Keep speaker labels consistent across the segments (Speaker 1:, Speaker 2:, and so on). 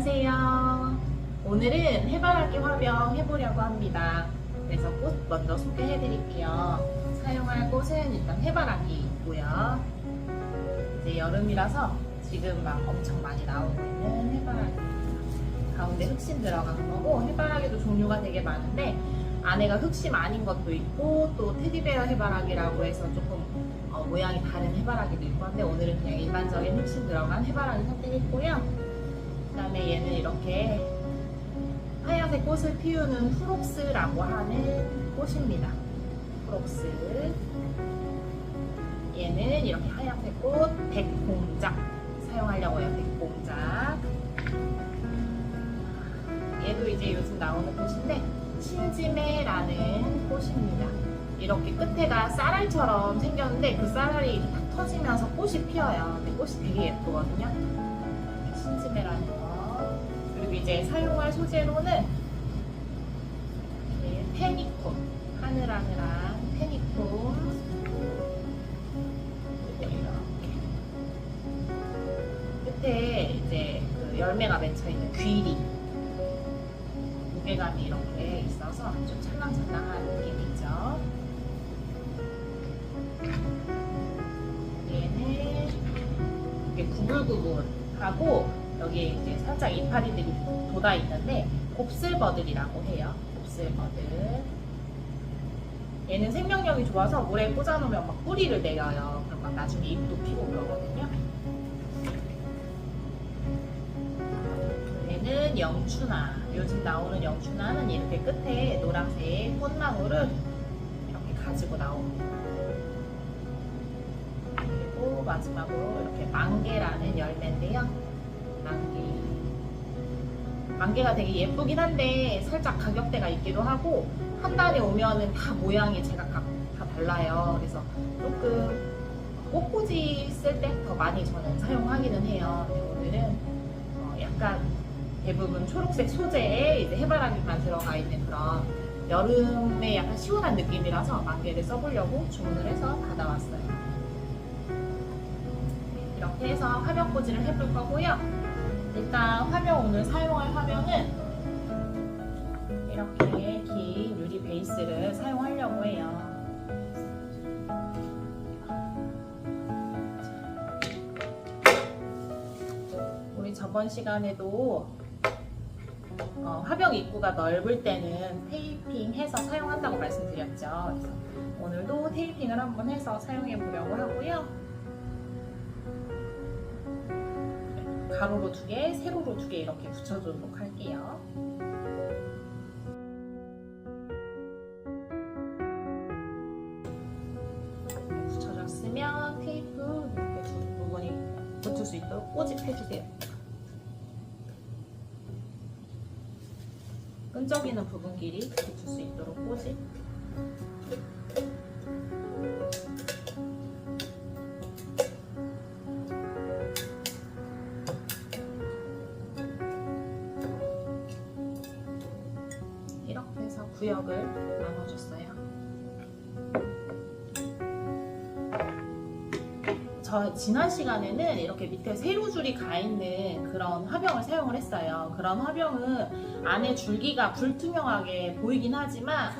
Speaker 1: 안녕하세요. 오늘은 해바라기 화병 해보려고 합니다. 그래서 꽃 먼저 소개해 드릴게요. 사용할 꽃은 일단 해바라기고요. 이제 여름이라서 지금 막 엄청 많이 나오고 있는 해바라기. 가운데 흑심 들어간 거고, 해바라기도 종류가 되게 많은데 안에가 흑심 아닌 것도 있고, 또 테디베어 해바라기라고 해서 조금 모양이 다른 해바라기도 있고 한데, 오늘은 그냥 일반적인 흑심 들어간 해바라기 선택했고요. 그 다음에 얘는 이렇게 하얀색 꽃을 피우는 프록스라고 하는 꽃입니다. 프록스. 얘는 이렇게 하얀색 꽃 백공작 사용하려고 해요. 백공작. 얘도 이제 요즘 나오는 꽃인데 신지매라는 꽃입니다. 이렇게 끝에가 쌀알처럼 생겼는데 그 쌀알이 탁 터지면서 꽃이 피어요. 근데 꽃이 되게 예쁘거든요. 신지매라는 거. 그리고 이제 사용할 소재로는 페니콤, 하늘하늘한 페니콤. 그리고 이렇게 끝에 이제 그 열매가 맺혀 있는 귀리. 무게감이 이렇게 있어서 아주 찰랑찰랑한 느낌이죠. 얘는 이렇게 구불구불하고 여기에 이제 살짝 이파리들이 돋아 있는데 곱슬버들이라고 해요. 곱슬버들. 얘는 생명력이 좋아서 물에 꽂아놓으면 막 뿌리를 내려요. 그럼 막 나중에 잎도 피고 그러거든요. 얘는 영춘화. 요즘 나오는 영춘화는 이렇게 끝에 노란색 꽃나무를 이렇게 가지고 나옵니다. 그리고 마지막으로 이렇게 만개라는 열매인데요. 만개가 되게 예쁘긴 한데 살짝 가격대가 있기도 하고, 한 달에 오면은 다 모양이 제가 다 달라요. 그래서 조금 꽃꽂이 쓸 때 더 많이 저는 사용하기는 해요. 오늘은 약간 대부분 초록색 소재에 이제 해바라기만 들어가 있는 그런 여름에 약간 시원한 느낌이라서 만개를 써보려고 주문을 해서 받아왔어요. 이렇게 해서 화병 꽂이를 해볼 거고요. 일단 화병, 오늘 사용할 화병은 이렇게 긴 유리 베이스를 사용하려고 해요. 우리 저번 시간에도 화병 입구가 넓을 때는 테이핑해서 사용한다고 말씀드렸죠. 그래서 오늘도 테이핑을 한번 해서 사용해 보려고 하고요. 가로로 2개, 세로로 2개 이렇게 붙여주도록 할게요. 붙여줬으면 테이프 이렇게 부분이 붙을 수 있도록 꼬집해주세요. 끈적이는 부분끼리 붙을 수 있도록 꼬집. 이렇게 해서 구역을 나눠줬어요. 저 지난 시간에는 이렇게 밑에 세로줄이 가 있는 그런 화병을 사용을 했어요. 그런 화병은 안에 줄기가 불투명하게 보이긴 하지만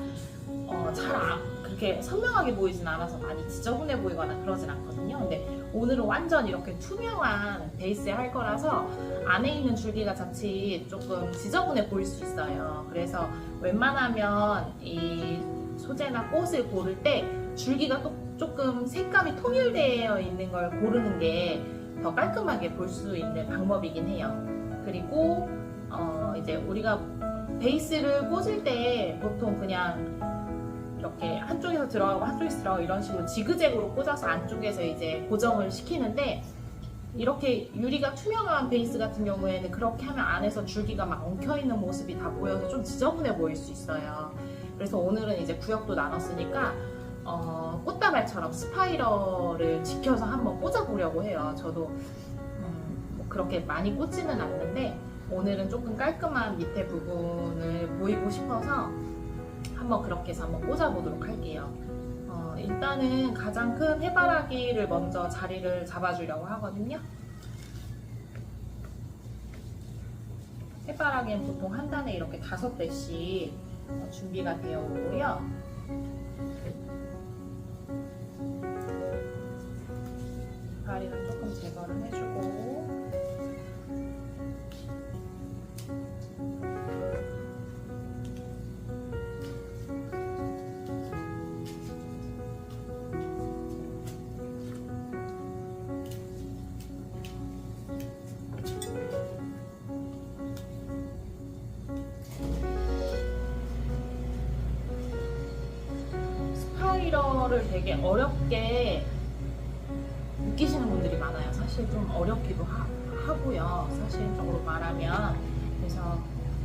Speaker 1: 잘 그렇게 선명하게 보이진 않아서 많이 지저분해 보이거나 그러진 않거든요. 근데 오늘은 완전 이렇게 투명한 베이스에 할 거라서 안에 있는 줄기가 자칫 조금 지저분해 보일 수 있어요. 그래서 웬만하면 이 소재나 꽃을 고를 때 줄기가 조금 색감이 통일되어 있는 걸 고르는 게 더 깔끔하게 볼 수 있는 방법이긴 해요. 그리고 이제 우리가 베이스를 꽂을 때 보통 그냥 이렇게 한쪽에서 들어가고 한쪽에서 들어가고 이런 식으로 지그재그로 꽂아서 안쪽에서 이제 고정을 시키는데, 이렇게 유리가 투명한 베이스 같은 경우에는 그렇게 하면 안에서 줄기가 막 엉켜있는 모습이 다 보여서 좀 지저분해 보일 수 있어요. 그래서 오늘은 이제 구역도 나눴으니까 꽃다발처럼 스파이럴을 지켜서 한번 꽂아보려고 해요. 저도 뭐 그렇게 많이 꽂지는 않는데 오늘은 조금 깔끔한 밑에 부분을 보이고 싶어서 한번 그렇게 해서 한번 꽂아보도록 할게요. 일단은 가장 큰 해바라기를 먼저 자리를 잡아주려고 하거든요. 해바라기는 보통 한 단에 이렇게 5대씩 준비가 되어 오고요. 가리는 조금 제거를 해주고, 스파이럴을 되게 어렵게 느끼시는 분들이 많아요. 사실 좀 어렵기도 하고요. 사실적으로 말하면. 그래서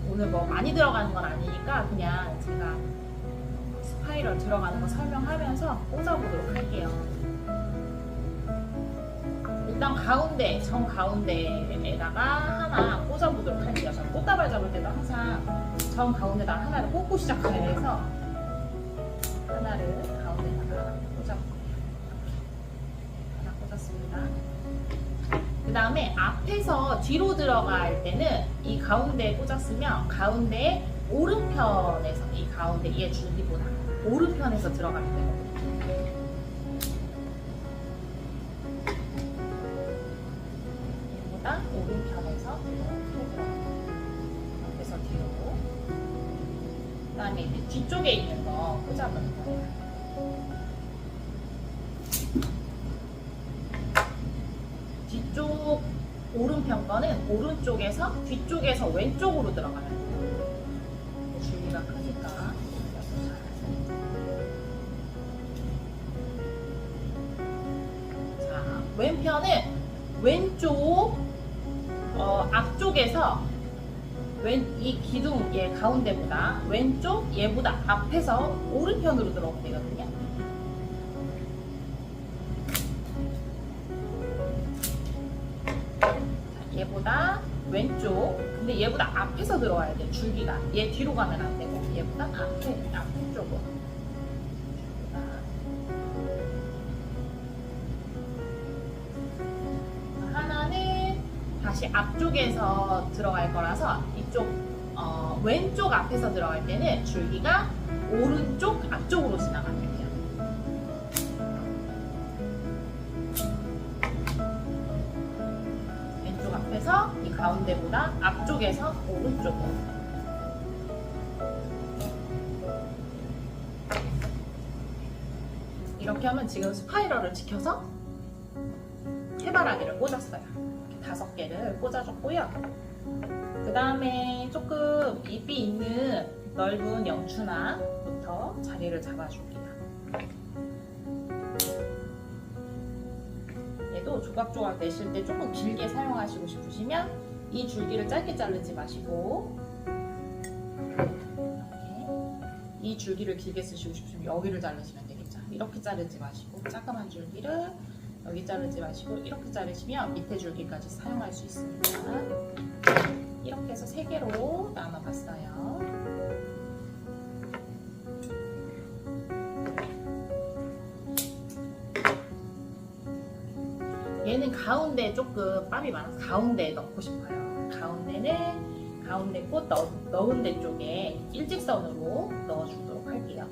Speaker 1: 오늘 뭐 많이 들어가는 건 아니니까 그냥 제가 스파이럴 들어가는 거 설명하면서 꽂아보도록 할게요. 일단 가운데, 정 가운데에다가 하나 꽂아보도록 할게요. 저는 꽃다발 잡을 때도 항상 정 가운데다 하나를 꽂고 시작해야 해서 하나를 가운데다가 꽂아볼게요. 하나 꽂았습니다. 그 다음에 앞에서 뒤로 들어갈 때는 이 가운데에 꽂았으면 가운데 오른편에서, 이 가운데 얘 줄기보다 오른편에서 들어가면 되거든요. 얘보다 오른편에서 이렇게 들어가요. 앞에서 뒤로. 그 다음에 이제 뒤쪽에 있는 거 꽂아보는 거예요. 뒤쪽 오른편 거는 오른쪽에서 뒤쪽에서 왼쪽으로 들어가면 돼요. 줄기가 크니까. 자, 왼편은 왼쪽 앞쪽에서 이 기둥 얘 가운데보다 왼쪽 얘보다 앞에서 오른편으로 들어오면 되거든요. 얘보다 왼쪽, 근데 얘보다 앞에서 들어와야 돼. 줄기가 얘 뒤로 가면 안 되고 얘보다 앞에 쪽으로. 하나는 다시 앞쪽에서 들어갈 거라서 이쪽 왼쪽 앞에서 들어갈 때는 줄기가 오른쪽 앞쪽으로 지나가면 돼요. 앞에서 이 가운데보다 앞쪽에서 오른쪽으로. 이렇게 하면 지금 스파이럴을 지켜서 해바라기를 꽂았어요. 이렇게 5개를 꽂아줬고요. 그 다음에 조금 잎이 있는 넓은 영추나부터 자리를 잡아줄게요. 얘도 조각조각 내실 때 조금 길게 사용하시고 싶으시면 이 줄기를 짧게 자르지 마시고, 이렇게 이 줄기를 길게 쓰시고 싶으시면 여기를 자르시면 되겠죠. 이렇게 자르지 마시고 조그만 줄기를 여기 자르지 마시고 이렇게 자르시면 밑에 줄기까지 사용할 수 있습니다. 이렇게 해서 3개로 나눠봤어요. 얘는 가운데 조금 밥이 많아서 가운데에 넣고 싶어요. 가운데는 가운데 꽃 넣은 데 쪽에 일직선으로 넣어주도록 할게요.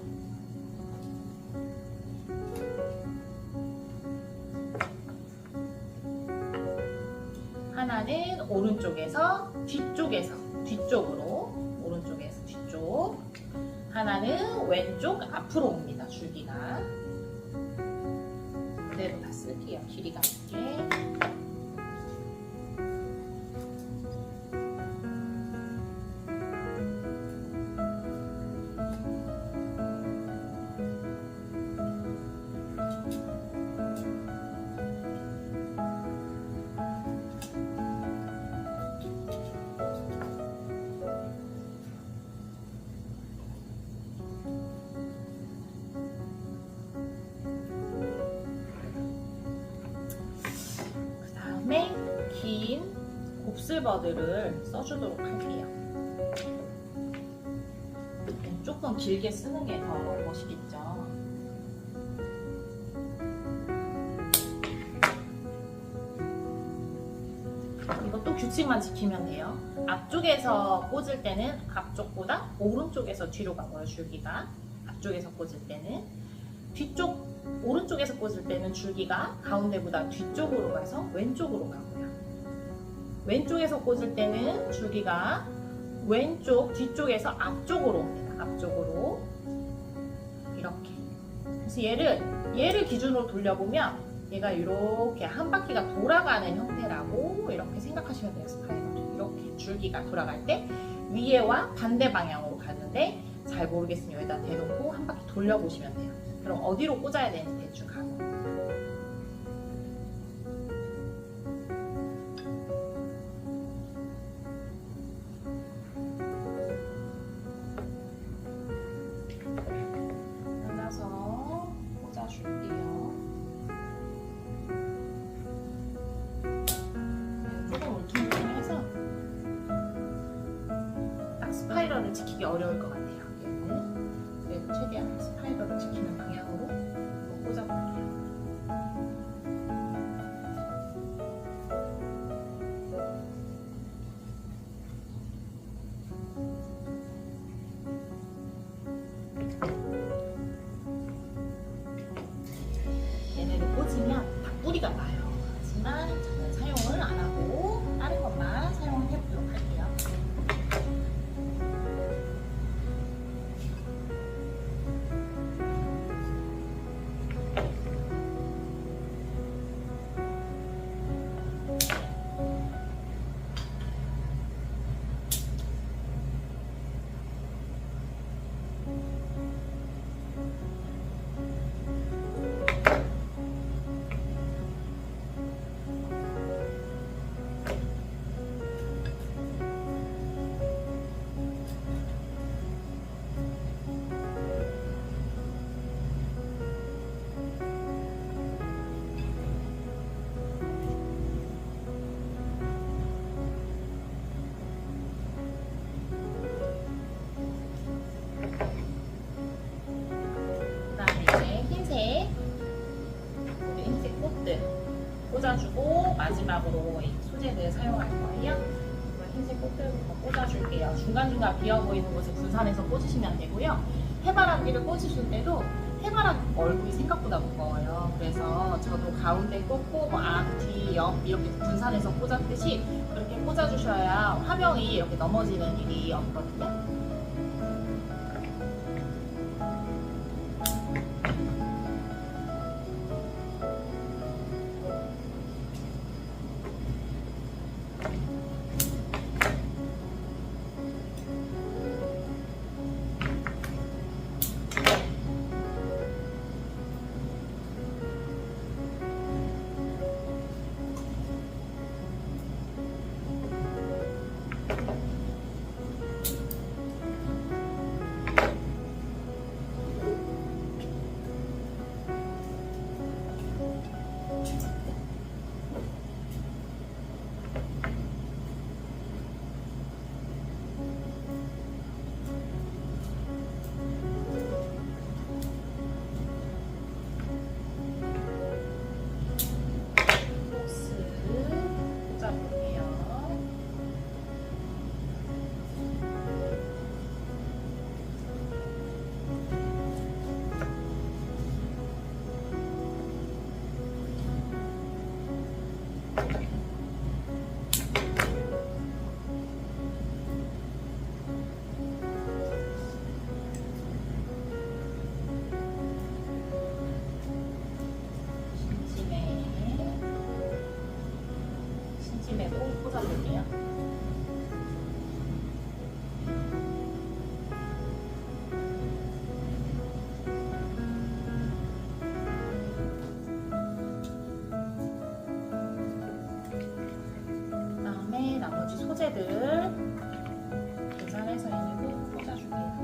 Speaker 1: 하나는 오른쪽에서 뒤쪽으로, 오른쪽에서 뒤쪽. 하나는 왼쪽 앞으로 옵니다. 줄기가. 그대로 다 쓸게요. 길이가 있게. 긴 곱슬버드를 써주도록 할게요. 조금 길게 쓰는 게 더 멋있겠죠. 이것도 규칙만 지키면 돼요. 앞쪽에서 꽂을 때는 앞쪽보다 오른쪽에서 뒤로 가고요. 줄기가 앞쪽에서 꽂을 때는 뒤쪽 오른쪽에서 꽂을 때는 줄기가 가운데보다 뒤쪽으로 가서 왼쪽으로 가고요. 왼쪽에서 꽂을 때는 줄기가 왼쪽 뒤쪽에서 앞쪽으로 옵니다. 앞쪽으로 이렇게. 그래서 얘를 기준으로 돌려보면 얘가 이렇게 한 바퀴가 돌아가는 형태라고 이렇게 생각하시면 돼요. 스파이럴. 이렇게 줄기가 돌아갈 때 위에와 반대 방향으로 가는데 잘 모르겠으면 여기다 대놓고 한 바퀴 돌려보시면 돼요. 그럼 어디로 꽂아야 되는지 대충 가고. 앉아서 꽂아줄게요. 조금 울퉁불퉁해서 딱 스파이럴을 지키기 어려울 것 같아요. 얘는 그래도 최대한 스파이럴을 지키는 방향으로 꽂아볼게요. 얘네를 꽂으면 다 뿌리가 나요. 하지만 저는 사용을 안 하고 다른 것만 사용을 해보도록 할게요. 꽂아주고 마지막으로 이 소재를 사용할 거예요. 흰색 꽃들부터 꽂아줄게요. 중간중간 비어 보이는 곳에 분산해서 꽂으시면 되고요. 해바라기를 꽂으실 때도 해바라기 얼굴이 생각보다 무거워요. 그래서 저도 가운데 꽂고 앞, 뒤, 옆 이렇게 분산해서 꽂았듯이 그렇게 꽂아주셔야 화병이 이렇게 넘어지는 일이 없거든요. 심심해도 꽂아볼게요. 그다음에 나머지 소재들 계산해서 있는 거 꽂아줄게요.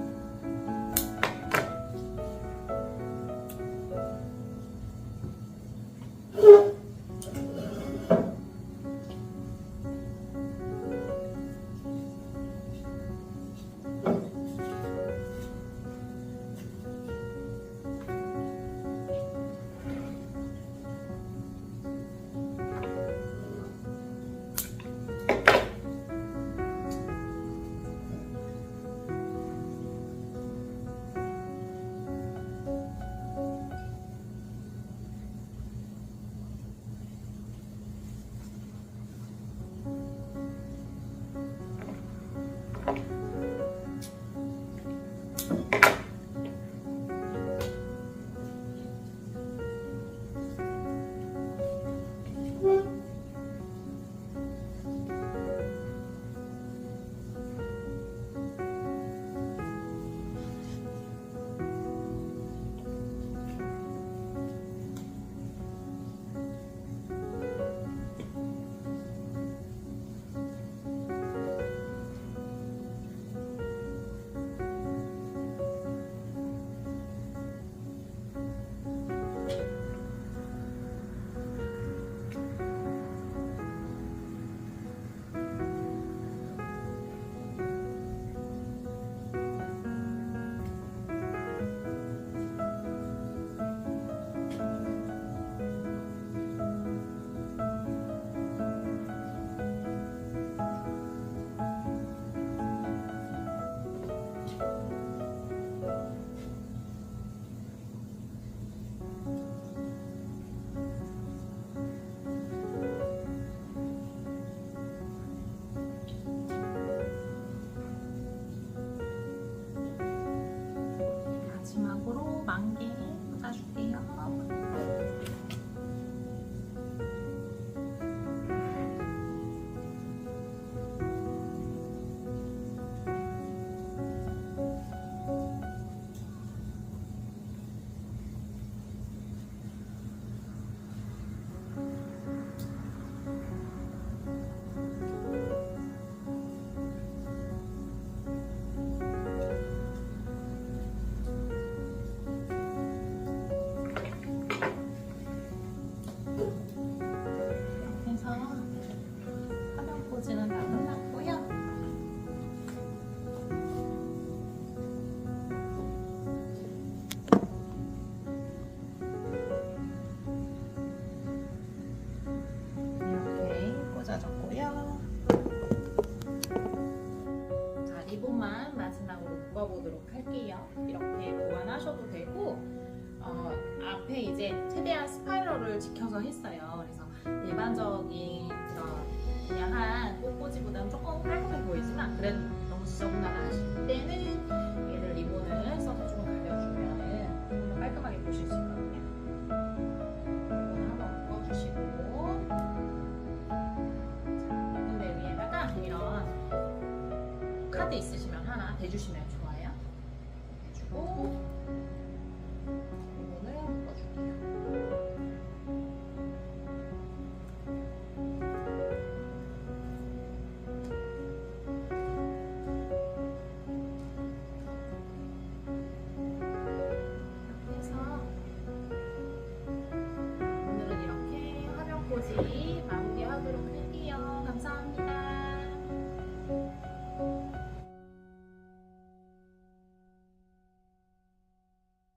Speaker 1: 만개 꽂아줄게요. 꽂이는 다 끝났고요. 이렇게 꽂아줬고요. 자, 리본만 마지막으로 묶어보도록 할게요. 이렇게 보완하셔도 되고 앞에 이제 최대한 스파이럴을 지켜서 했어요. 그래서 일반적인 그런 야한 꽃꽂이보다는 조금 깔끔해 보이지만 그래도 너무 지저분하다 하실 때는 얘를 리본을 써서 조금 가려주면 좀 더 깔끔하게 보실 수 있거든요. 리본을 한번 묶어주시고 자, 근데 위에다가 이런 카드 있으시면 하나 대주시면 좋아요. 대주고 리본을 묶어줄게요. 오늘은 이렇게 화병꽂이 마무리하도록 할게요. 감사합니다.